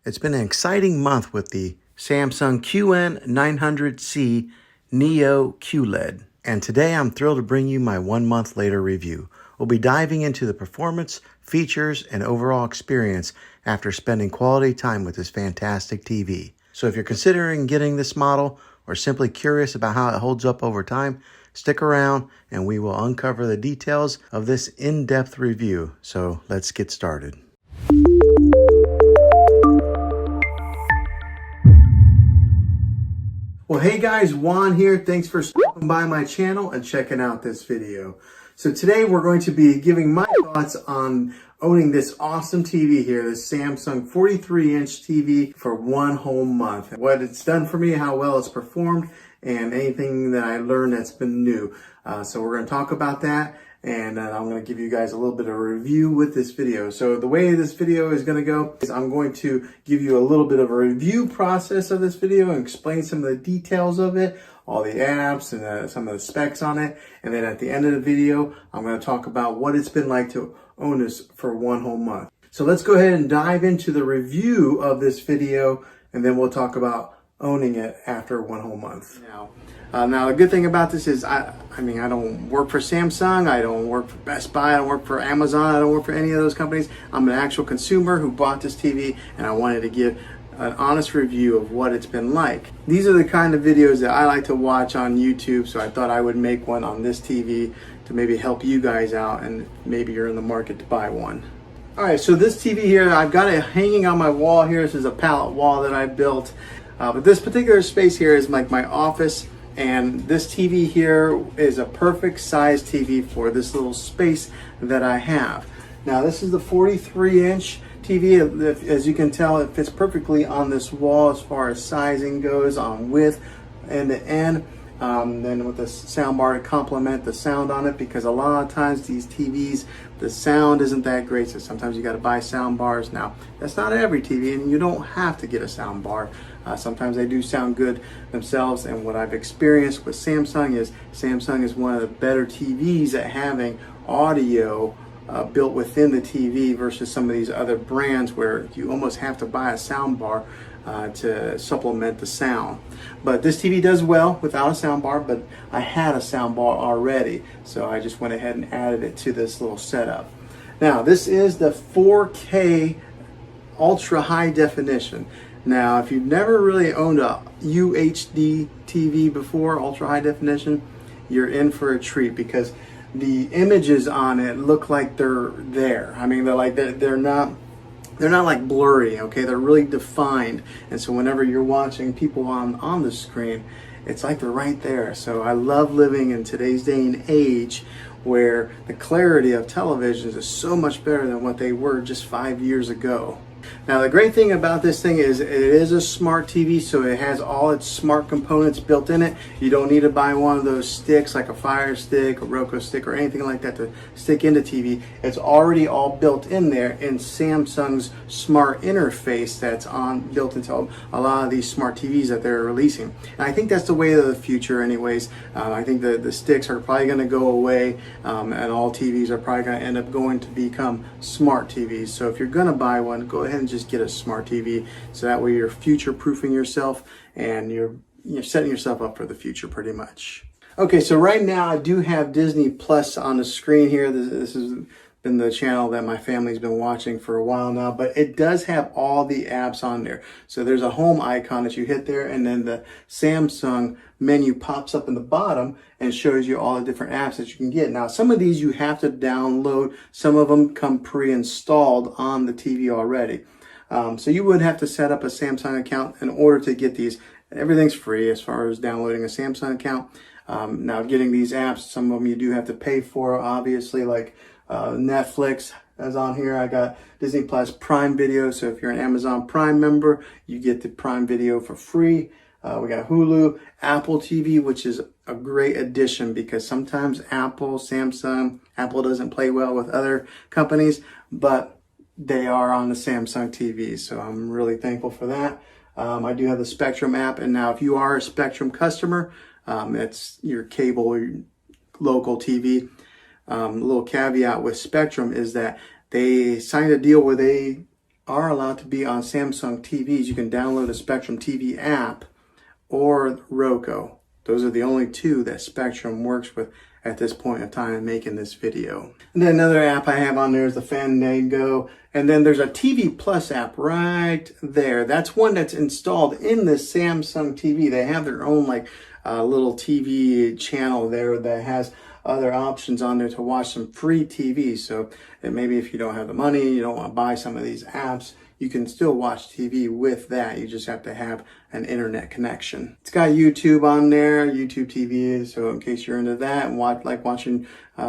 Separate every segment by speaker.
Speaker 1: It's been an exciting month with the Samsung QN900C Neo QLED. And today I'm thrilled to bring you my 1 month later review. We'll be diving into the performance, features, and overall experience after spending quality time with this fantastic TV. So if you're considering getting this model or simply curious about how it holds up over time, stick around and we will uncover the details of this in-depth review. So let's get started. Well, hey guys, Juan here. Thanks for stopping by my channel and checking out this video. So today we're going to be giving my thoughts on owning this awesome TV here, this Samsung 43-inch TV for 1 whole month. What it's done for me, how well it's performed, and anything that I learned that's been new. So we're going to talk about that, and I'm going to give you guys a little bit of a review with this video. So the way this video is going to go is I'm going to give you a little bit of a review process of this video and explain some of the details of it, all the apps and some of the specs on it. And then at the end of the video, I'm going to talk about what it's been like to own this for 1 whole month. So let's go ahead and dive into the review of this video, and then we'll talk about owning it after 1 whole month. Now the good thing about this is I don't work for Samsung, I don't work for Best Buy, I don't work for Amazon, I don't work for any of those companies. I'm an actual consumer who bought this TV, and I wanted to give an honest review of what it's been like. These are the kind of videos that I like to watch on YouTube, so I thought I would make one on this TV to maybe help you guys out, and maybe you're in the market to buy one. Alright, so this TV here, I've got it hanging on my wall here. This is a pallet wall that I built. But this particular space here is like my office, and this TV here is a perfect size TV for this little space that I have. Now this is the 43-inch TV. As you can tell, it fits perfectly on this wall as far as sizing goes, on width, end to end. Then with the sound bar to complement the sound on it, because a lot of times these TVs, the sound isn't that great, so sometimes you got to buy sound bars. Now that's not every TV, and you don't have to get a sound bar. Sometimes they do sound good themselves, and what I've experienced with Samsung is one of the better TVs at having audio built within the TV versus some of these other brands where you almost have to buy a sound bar to supplement the sound. But this TV does well without a sound bar, but I had a sound bar already, so I just went ahead and added it to this little setup. Now this is the 4K ultra high definition. Now if you've never really owned a UHD TV before, ultra high definition, you're in for a treat, because the images on it look like they're there. I mean, they're not like blurry, okay? They're really defined. And so whenever you're watching people on the screen, it's like they're right there. So I love living in today's day and age where the clarity of televisions is so much better than what they were just 5 years ago. Now the great thing about this thing is it is a smart TV, so it has all its smart components built in it. You don't need to buy one of those sticks like a Fire Stick, a Roku stick, or anything like that to stick into TV. It's already all built in there in Samsung's smart interface that's built into a lot of these smart TVs that they're releasing. And I think that's the way of the future anyways. I think the sticks are probably going to go away, and all TVs are probably going to end up going to become smart TVs. So if you're going to buy one, go ahead and just get a smart TV, so that way you're future-proofing yourself and you're setting yourself up for the future pretty much. Okay, so right now I do have Disney Plus on the screen here. This has been the channel that my family's been watching for a while now, but it does have all the apps on there. So there's a home icon that you hit there, and then the Samsung menu pops up in the bottom and shows you all the different apps that you can get. Now some of these you have to download, some of them come pre-installed on the TV already. So you would have to set up a Samsung account in order to get these. Everything's free as far as downloading a Samsung account. Now getting these apps, some of them you do have to pay for, obviously, like Netflix is on here. I got Disney Plus Prime Video, so if you're an Amazon Prime member, you get the Prime Video for free. We got Hulu, Apple TV, which is a great addition, because sometimes Apple doesn't play well with other companies, but they are on the Samsung TV, so I'm really thankful for that. I do have the Spectrum app, and now if you are a Spectrum customer, it's your cable, your local TV. A little caveat with Spectrum is that they signed a deal where they are allowed to be on Samsung TVs. You can download a Spectrum TV app or Roku. Those are the only two that Spectrum works with at this point in time in making this video. And then another app I have on there is the Fandango. And then there's a TV Plus app right there. That's one that's installed in the Samsung TV. They have their own like little TV channel there that has other options on there to watch some free TV. So maybe if you don't have the money, you don't want to buy some of these apps, you can still watch TV with that. You just have to have an internet connection. It's got YouTube on there, YouTube TV. So in case you're into that and like watching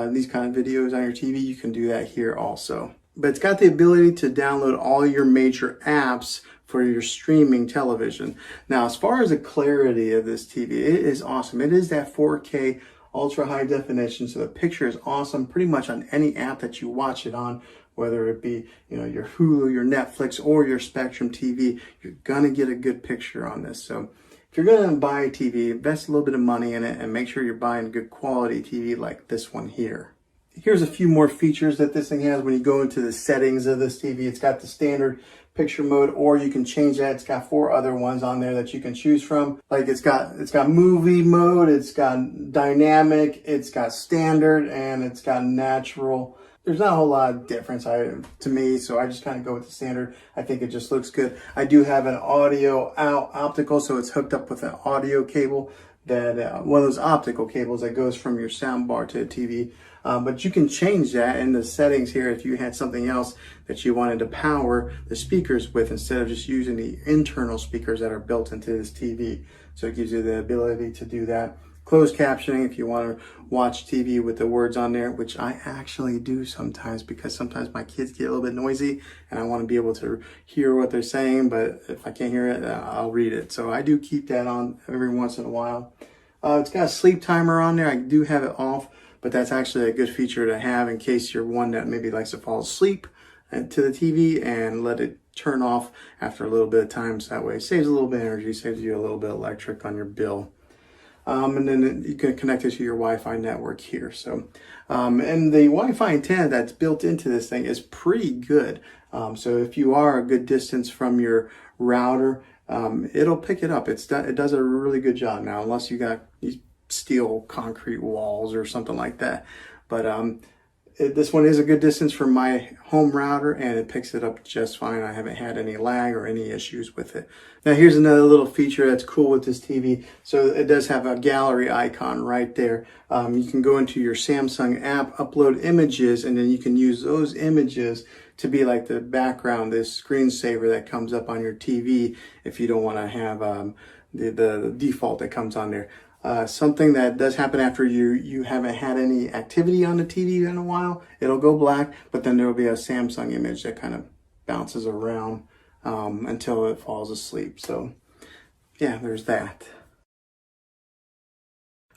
Speaker 1: these kind of videos on your TV, you can do that here also. But it's got the ability to download all your major apps for your streaming television. Now, as far as the clarity of this TV, it is awesome. It is that 4K ultra high definition, so the picture is awesome pretty much on any app that you watch it on, whether it be your Hulu, your Netflix, or your Spectrum TV. You're gonna get a good picture on this. So if you're gonna buy a TV, invest a little bit of money in it and make sure you're buying a good quality TV like this one here. Here's a few more features that this thing has when you go into the settings of this TV. It's got the standard picture mode, or you can change that. It's got 4 other ones on there that you can choose from. Like it's got movie mode, it's got dynamic, it's got standard, and it's got natural. There's not a whole lot of difference to me, so I just kind of go with the standard. I think it just looks good. I do have an audio out optical, so it's hooked up with an audio cable, that one of those optical cables that goes from your sound bar to the TV. But you can change that in the settings here if you had something else that you wanted to power the speakers with instead of just using the internal speakers that are built into this TV. So it gives you the ability to do that. Closed captioning if you want to watch TV with the words on there, which I actually do sometimes because sometimes my kids get a little bit noisy and I want to be able to hear what they're saying, but if I can't hear it, I'll read it. So I do keep that on every once in a while. It's got a sleep timer on there. I do have it off, but that's actually a good feature to have in case you're one that maybe likes to fall asleep to the TV and let it turn off after a little bit of time. So that way it saves a little bit of energy, saves you a little bit of electric on your bill. And then you can connect it to your Wi-Fi network here. So, and the Wi-Fi antenna that's built into this thing is pretty good. So if you are a good distance from your router, it'll pick it up. It does a really good job now, unless you got these steel concrete walls or something like that. But this one is a good distance from my home router and it picks it up just fine. I haven't had any lag or any issues with it. Now here's another little feature that's cool with this TV. So it does have a gallery icon right there. You can go into your Samsung app, upload images, and then you can use those images to be like the background, this screensaver that comes up on your TV if you don't want to have the default that comes on there. Something that does happen after you haven't had any activity on the TV in a while, it'll go black, but then there will be a Samsung image that kind of bounces around until it falls asleep. So yeah, there's that.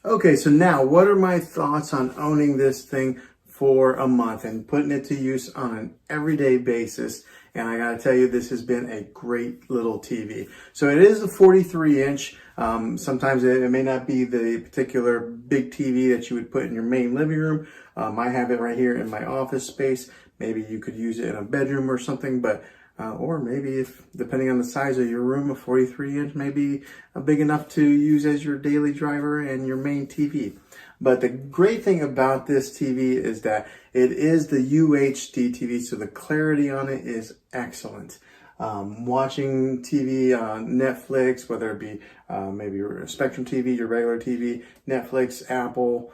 Speaker 1: Okay, so now what are my thoughts on owning this thing for a month and putting it to use on an everyday basis? And I gotta tell you, this has been a great little TV. So it is a 43-inch. Sometimes it may not be the particular big TV that you would put in your main living room. I have it right here in my office space. Maybe you could use it in a bedroom or something, but or maybe if, depending on the size of your room, a 43-inch may be big enough to use as your daily driver and your main TV. But the great thing about this TV is that it is the UHD TV, so the clarity on it is excellent. Watching TV on Netflix, whether it be maybe your Spectrum TV, your regular TV, Netflix, Apple,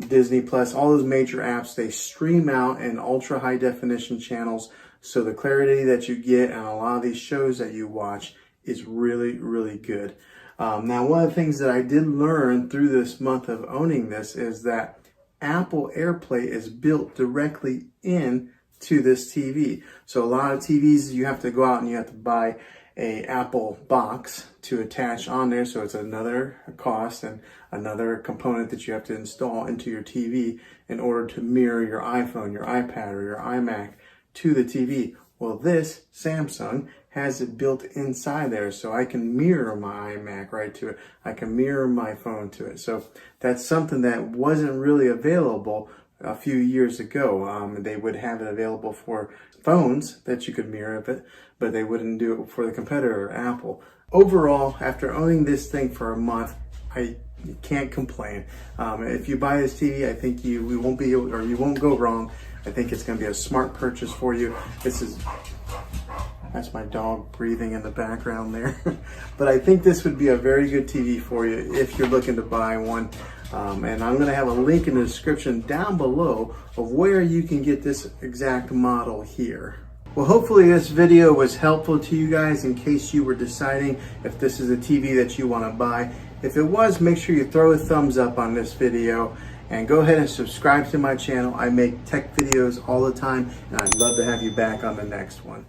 Speaker 1: Disney Plus, all those major apps, they stream out in ultra high definition channels. So the clarity that you get on a lot of these shows that you watch is really, really good. Now, one of the things that I did learn through this month of owning this is that Apple AirPlay is built directly in to this TV. So a lot of TVs, you have to go out and you have to buy a Apple box to attach on there. So it's another cost and another component that you have to install into your TV in order to mirror your iPhone, your iPad, or your iMac to the TV. Well, this Samsung has it built inside there, so I can mirror my iMac right to it. I can mirror my phone to it. So that's something that wasn't really available a few years ago. They would have it available for phones that you could mirror it, but they wouldn't do it for the competitor, Apple. Overall, after owning this thing for a month, I can't complain. If you buy this TV, I think you won't go wrong. I think it's going to be a smart purchase for you. That's my dog breathing in the background there. But I think this would be a very good TV for you if you're looking to buy one. And I'm going to have a link in the description down below of where you can get this exact model here. Well, hopefully this video was helpful to you guys in case you were deciding if this is a TV that you want to buy. If it was, make sure you throw a thumbs up on this video and go ahead and subscribe to my channel. I make tech videos all the time, and I'd love to have you back on the next one.